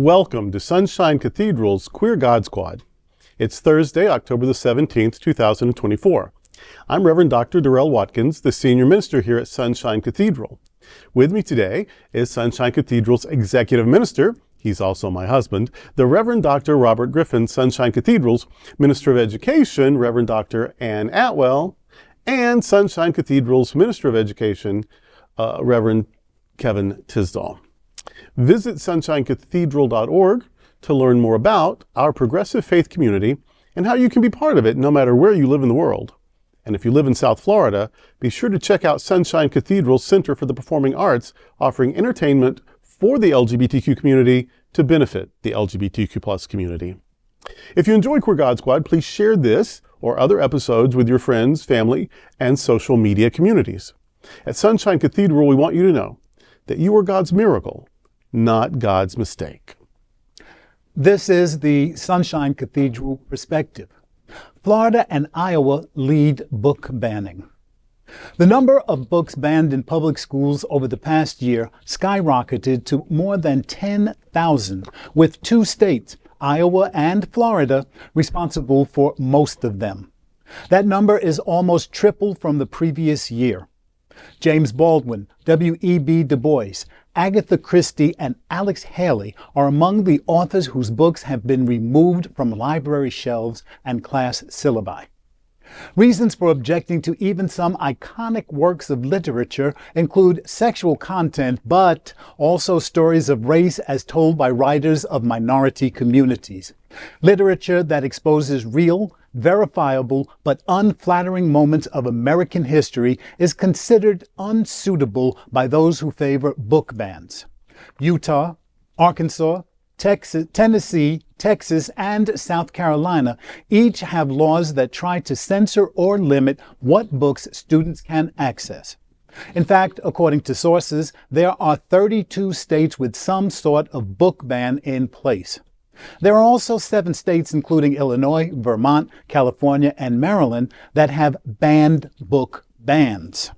Welcome to Sunshine Cathedral's Queer God Squad. It's Thursday, October the 17th, 2024. I'm Reverend Dr. Darrell Watkins, the Senior Minister here at Sunshine Cathedral. With me today is Sunshine Cathedral's Executive Minister, he's also my husband, the Reverend Dr. Robert Griffin, Sunshine Cathedral's Minister of Education, Reverend Dr. Ann Atwell, and Sunshine Cathedral's Minister of Education, Reverend Kevin Tisdall. Visit sunshinecathedral.org to learn more about our progressive faith community and how you can be part of it no matter where you live in the world. And if you live in South Florida, be sure to check out Sunshine Cathedral's Center for the Performing Arts, offering entertainment for the LGBTQ community to benefit the LGBTQ+ community. If you enjoy Queer God Squad, please share this or other episodes with your friends, family, and social media communities. At Sunshine Cathedral, we want you to know that you are God's miracle, not God's mistake. This is the Sunshine Cathedral perspective. Florida and Iowa lead book banning. The number of books banned in public schools over the past year skyrocketed to more than 10,000, with two states, Iowa and Florida, responsible for most of them. That number is almost triple from the previous year. James Baldwin, W.E.B. DuBois, Agatha Christie, and Alex Haley are among the authors whose books have been removed from library shelves and class syllabi. Reasons for objecting to even some iconic works of literature include sexual content, but also stories of race as told by writers of minority communities. Literature that exposes real, verifiable, but unflattering moments of American history is considered unsuitable by those who favor book bans. Utah, Arkansas, Tennessee, Texas, and South Carolina each have laws that try to censor or limit what books students can access. In fact, according to sources, there are 32 states with some sort of book ban in place. There are also 7 states, including Illinois, Vermont, California, and Maryland, that have banned book bans.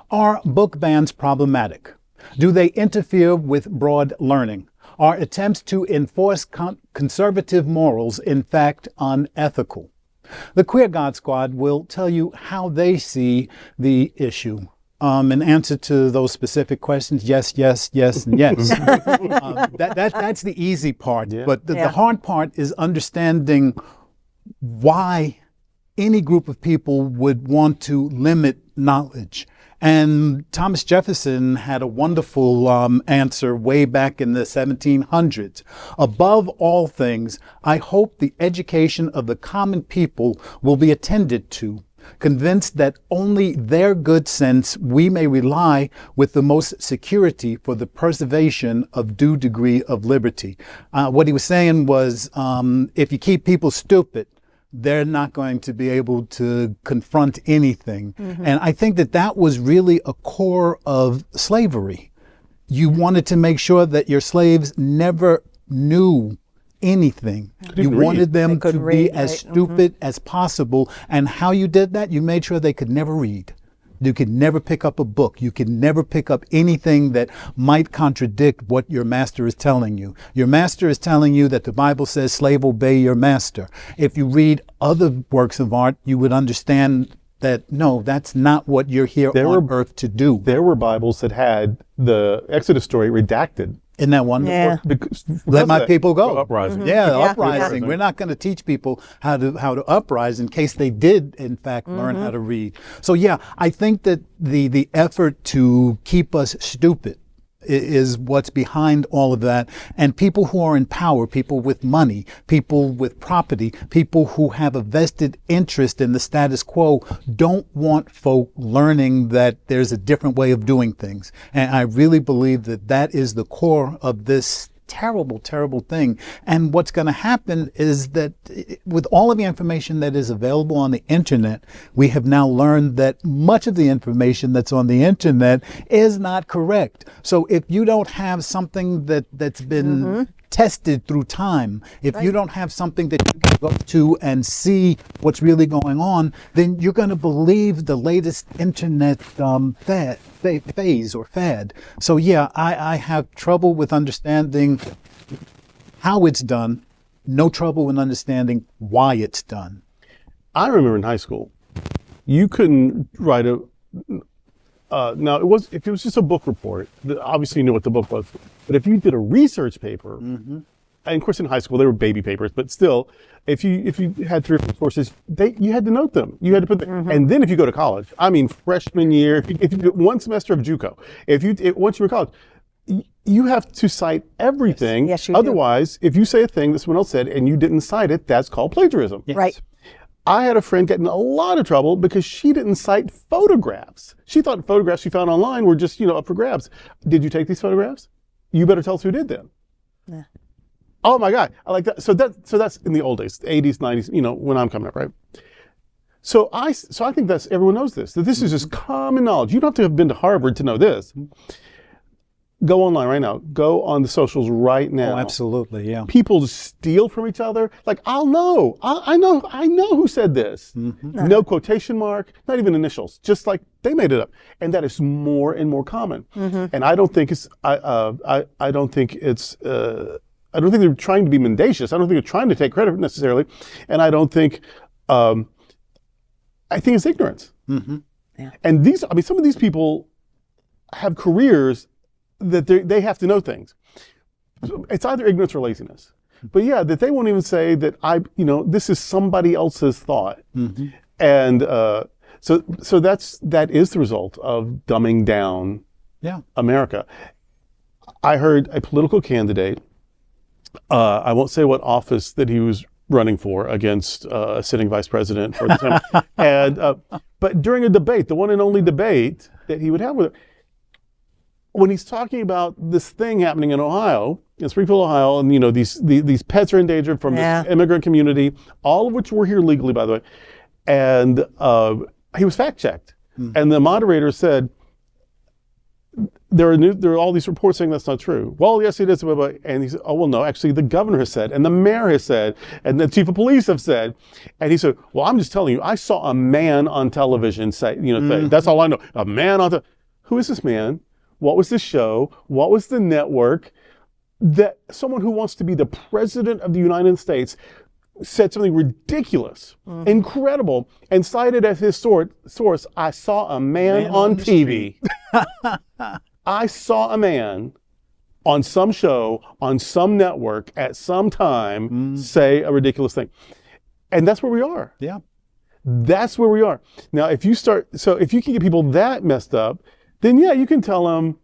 Are book bans problematic? Do they interfere with broad learning? Are attempts to enforce conservative morals, in fact, unethical? The Queer God Squad will tell you how they see the issue. In answer to those specific questions, yes, yes, yes, and yes. That's the easy part. Yeah. But the hard part is understanding why any group of people would want to limit knowledge. And Thomas Jefferson had a wonderful answer way back in the 1700s. Above all things, I hope the education of the common people will be attended to, convinced that only their good sense we may rely with the most security for the preservation of due degree of liberty. What he was saying was, if you keep people stupid, they're not going to be able to confront anything. Mm-hmm. And I think that that was really a core of slavery. You wanted to make sure that your slaves never knew anything. You wanted them to be as stupid as possible. And how you did that, you made sure they could never read. You could never pick up a book. You could never pick up anything that might contradict what your master is telling you. Your master is telling you that the Bible says, slave, obey your master. If you read other works of art, you would understand that, no, that's not what you're here on earth to do. There were Bibles that had the Exodus story redacted. Isn't that wonderful? Yeah. Because let my people go. Uprising. Mm-hmm. Yeah, uprising. We're not going to teach people how to uprise in case they did, in fact, learn how to read. So yeah, I think that the effort to keep us stupid is what's behind all of that. And people who are in power, people with money, people with property, people who have a vested interest in the status quo don't want folk learning that there's a different way of doing things. And I really believe that that is the core of this terrible, terrible thing. And what's going to happen is that with all of the information that is available on the internet, we have now learned that much of the information that's on the internet is not correct. So if you don't have something that's been tested through time, if you don't have something that you can go to and see what's really going on, then you're going to believe the latest internet phase or fad. So yeah, I have trouble with understanding how it's done, no trouble in understanding why it's done. I remember in high school, you couldn't write a, now if it was just a book report, obviously you knew what the book was, but if you did a research paper, and of course in high school they were baby papers, but still, if you had 3 or 4 sources, you had to note them. You had to put them, and then if you go to college, I mean freshman year, if you do 1 semester of JUCO, once you're in college, you have to cite everything. Yes, you do. Otherwise, if you say a thing that someone else said and you didn't cite it, that's called plagiarism. Yes. Right. I had a friend get in a lot of trouble because she didn't cite photographs. She thought photographs she found online were just, up for grabs. Did you take these photographs? You better tell us who did them. Yeah. Oh my God, I like that. So that's in the old days, the 80s, 90s, when I'm coming up, right? So I think everyone knows this, that this is just common knowledge. You don't have to have been to Harvard to know this. Go online right now. Go on the socials right now. Oh, absolutely, yeah. People steal from each other. Like, I'll know. I know who said this. No quotation mark, not even initials. Just like they made it up. And that is more and more common. And I don't think I don't think they're trying to be mendacious. I don't think they're trying to take credit necessarily. And I don't think, I think it's ignorance. Yeah. And some of these people have careers that they have to know things. So it's either ignorance or laziness. But yeah, that they won't even say that this is somebody else's thought. And so that is the result of dumbing down America. I heard a political candidate, I won't say what office that he was running for against a sitting vice president for the time. And but during a debate, the one and only debate that he would have with her, when he's talking about this thing happening in Ohio, in Springfield, Ohio, and these pets are endangered from this immigrant community, all of which were here legally, by the way, and he was fact checked, and the moderator said, there are all these reports saying that's not true. Well, yes, it is. And he said, oh, well, no, actually, the governor has said, and the mayor has said, and the chief of police have said. And he said, well, I'm just telling you, I saw a man on television say, that's all I know. A man on who is this man? What was the show? What was the network? That someone who wants to be the president of the United States said something ridiculous, incredible, and cited as his source, I saw a man on TV. I saw a man on some show, on some network, at some time, say a ridiculous thing. And that's where we are. Yeah. That's where we are. Now, if you can get people that messed up, then yeah, you can tell them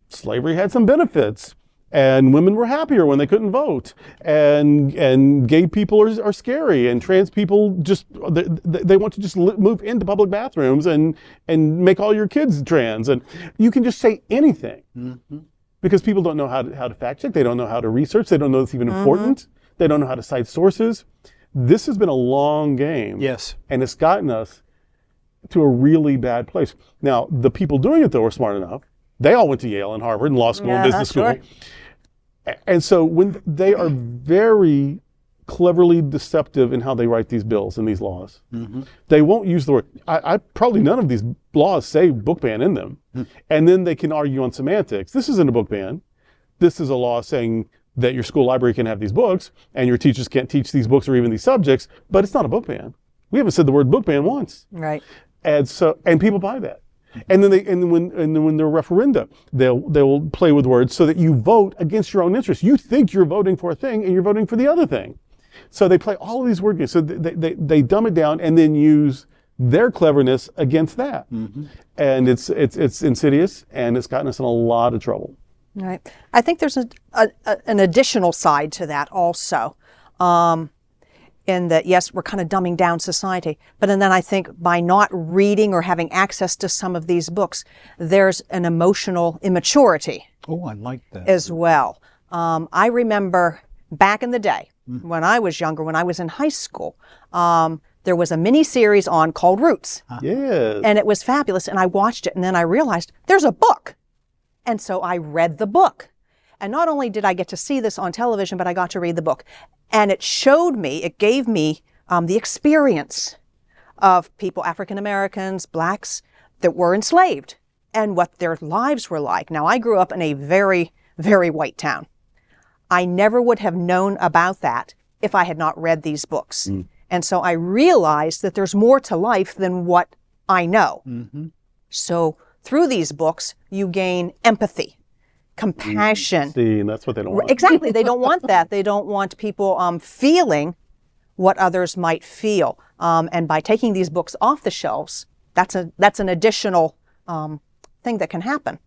slavery had some benefits, and women were happier when they couldn't vote, and gay people are scary, and trans people they want to just move into public bathrooms and make all your kids trans, and you can just say anything because people don't know how to fact check, they don't know how to research, they don't know it's even important, they don't know how to cite sources. This has been a long game. Yes. And it's gotten us to a really bad place. Now, the people doing it, though, are smart enough. They all went to Yale and Harvard and law school and business school. And so when they are very cleverly deceptive in how they write these bills and these laws, they won't use the word. Probably none of these laws say book ban in them. And then they can argue on semantics. This isn't a book ban. This is a law saying that your school library can have these books and your teachers can't teach these books or even these subjects, but it's not a book ban. We haven't said the word book ban once. Right. And people buy that. And then when there are referenda, they'll play with words so that you vote against your own interests. You think you're voting for a thing and you're voting for the other thing. So they play all of these word games. So they dumb it down and then use their cleverness against that. And it's insidious, and it's gotten us in a lot of trouble. Right. I think there's an additional side to that also. In that, yes, we're kind of dumbing down society. But then I think by not reading or having access to some of these books, there's an emotional immaturity. Oh, I like that. As well. I remember back in the day, when I was younger, when I was in high school, there was a mini series on called Roots. Yes. And it was fabulous. And I watched it, and then I realized there's a book. And so I read the book. And not only did I get to see this on television, but I got to read the book. And it gave me the experience of people, African Americans, blacks, that were enslaved and what their lives were like. Now, I grew up in a very, very white town. I never would have known about that if I had not read these books. And so I realized that there's more to life than what I know. So through these books, you gain empathy, compassion. See, and that's what they don't want. Exactly. They don't want that. They don't want people feeling what others might feel. And by taking these books off the shelves, that's an additional thing that can happen.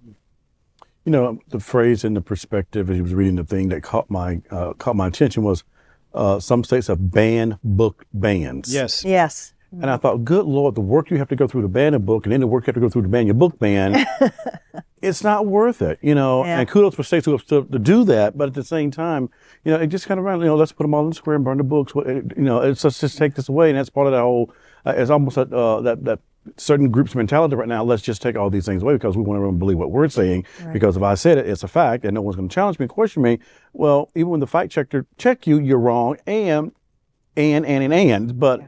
You know, the phrase and the perspective, as he was reading the thing that caught my attention was, some states have banned book bans. Yes. Yes. And I thought, good Lord, the work you have to go through to ban a book, and then the work you have to go through to ban your book ban, it's not worth it, you know. Yeah. And kudos for states who have to do that, but at the same time, you know, it just kind of, you know, let's put them all in the square and burn the books. You know, let's just take this away, and that's part of that whole. It's almost that certain groups' mentality right now. Let's just take all these things away because we want everyone to believe what we're saying. Right. Because if I said it, it's a fact, and no one's going to challenge me, and question me. Well, even when the fact checker check you, you're wrong, but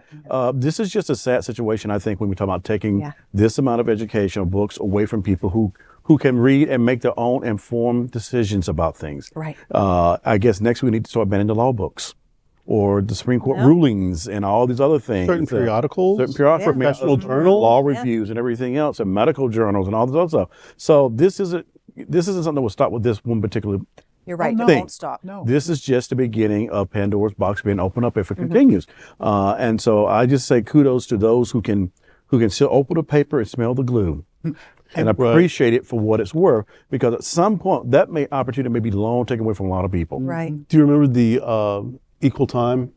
this is just a sad situation, I think, when we talk about taking this amount of educational books away from people who can read and make their own informed decisions about things. Right. I guess next we need to start banning the law books or the Supreme Court rulings and all these other things. Certain periodicals, professional journals, law reviews and everything else, and medical journals and all this other stuff. So this isn't something that will stop with this one particular. You're right. no. It won't stop. No. This is just the beginning of Pandora's box being opened up if it continues. And so I just say kudos to those who can still open the paper and smell the glue and appreciate it for what it's worth, because at some point that opportunity may be long taken away from a lot of people. Right. Do you remember the Equal Time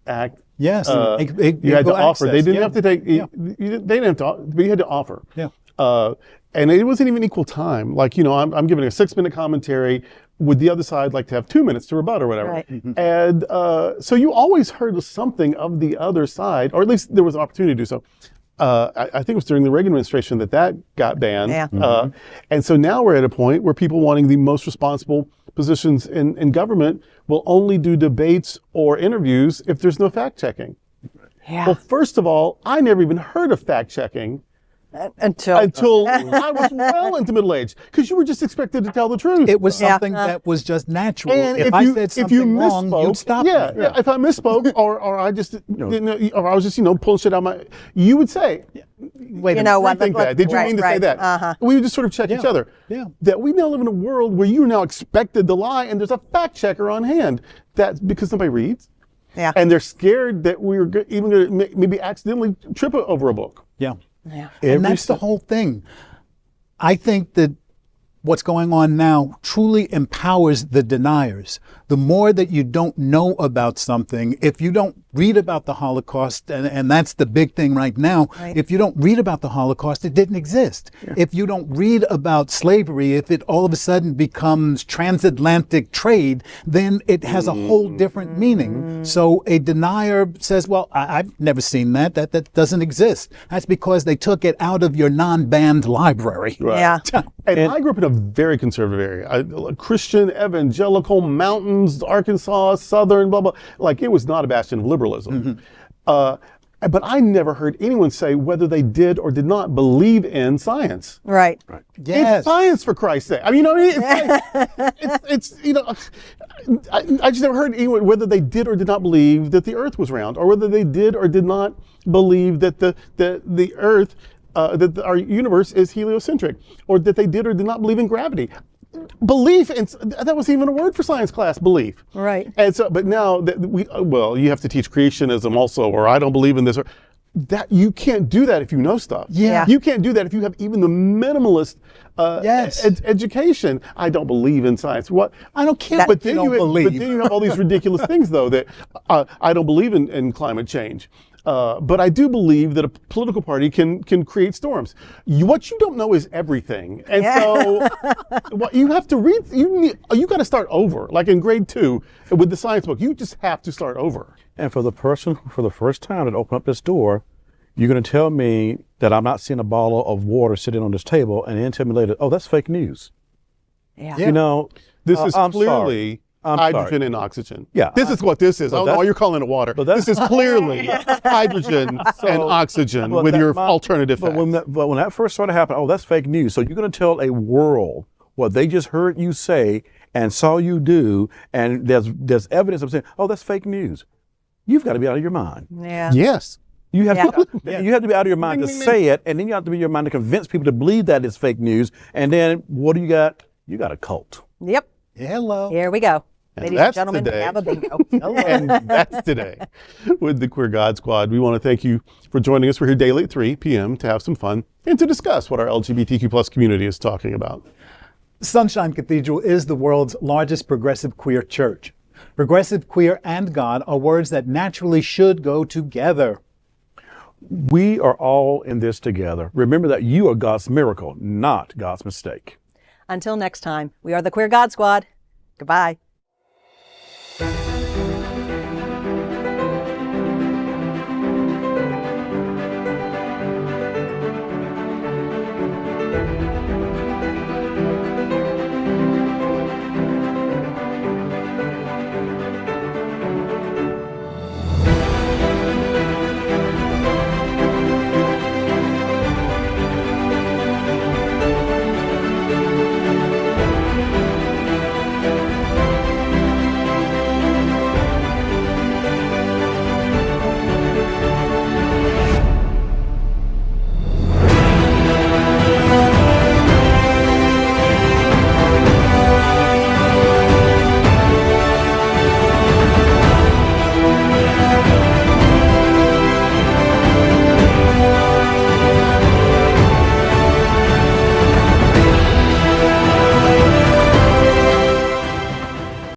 Act? Yes. You had to offer. They didn't have to take. They didn't have to. But you had to offer. Yeah. And it wasn't even equal time. Like, you know, I'm giving a 6-minute commentary. Would the other side like to have 2 minutes to rebut or whatever? Right. And so you always heard something of the other side, or at least there was an opportunity to do so. I think it was during the Reagan administration that got banned. Yeah. And so now we're at a point where people wanting the most responsible positions in government will only do debates or interviews if there's no fact checking. Yeah. Well, first of all, I never even heard of fact checking Until I was well into middle age, because you were just expected to tell the truth. It was something that was just natural. And if I said something wrong, you'd stop me. Yeah. If I misspoke or I just didn't know, or I was just pulling shit out my, you would say, Wait a you know minute. what? think that. Did you mean to say that? We would just sort of check each other. Yeah. That we now live in a world where you are now expected to lie, and there's a fact checker on hand. That's because nobody reads. Yeah. And they're scared that we're even going to maybe accidentally trip over a book. Yeah. Yeah. And that's the whole thing. I think that what's going on now truly empowers the deniers. The more that you don't know about something, if you don't read about the Holocaust, and that's the big thing right now, if you don't read about the Holocaust, it didn't exist. Yeah. If you don't read about slavery, if it all of a sudden becomes transatlantic trade, then it has a whole different meaning. So a denier says, well, I've never seen that. That doesn't exist. That's because they took it out of your non-banned library. Right. Yeah. And I grew up in a very conservative area. Christian, evangelical, mountains, Arkansas, Southern, blah, blah. Like, it was not a bastion of liberalism. But I never heard anyone say whether they did or did not believe in science. Right. Yes. It's science, for Christ's sake. I mean, you know what I mean? It's you know, I just never heard anyone whether they did or did not believe that the Earth was round, or whether they did or did not believe that the Earth, that our universe is heliocentric, or that they did or did not believe in gravity. Belief, and that wasn't even a word for science class, belief. Right. And so, but now that you have to teach creationism also, or I don't believe in this, or that you can't do that if you know stuff. Yeah. You can't do that if you have even the minimalist education. I don't believe in science. What? I don't care. But then you have all these ridiculous things, though, that I don't believe in climate change. But I do believe that a political party can create storms. What you don't know is everything, and so what you have to read. You got to start over. Like in grade 2 with the science book, you just have to start over. And for the person who, for the first time, that opened up this door, you're going to tell me that I'm not seeing a bottle of water sitting on this table, and then tell me later, oh, that's fake news. Yeah. You know, This is I'm clearly hydrogen and oxygen. Yeah. This is what this is. Oh, you're calling it water. This is clearly hydrogen and oxygen with your alternative facts. But when that first started happening, oh, that's fake news. So you're going to tell a world what they just heard you say and saw you do, and there's evidence of saying, oh, that's fake news. You've got to be out of your mind. Yeah. Yes. You have, Yeah. you have to be out of your mind to say it, and then you have to be in your mind to convince people to believe that it's fake news. And then what do you got? You got a cult. Yep. Hello. Here we go. And Ladies and that's gentlemen, we today. have a bingo. And that's today with the Queer God Squad. We want to thank you for joining us. We're here daily at 3 p.m. to have some fun and to discuss what our LGBTQ plus community is talking about. Sunshine Cathedral is the world's largest progressive queer church. Progressive, queer, and God are words that naturally should go together. We are all in this together. Remember that you are God's miracle, not God's mistake. Until next time, we are the Queer God Squad. Goodbye.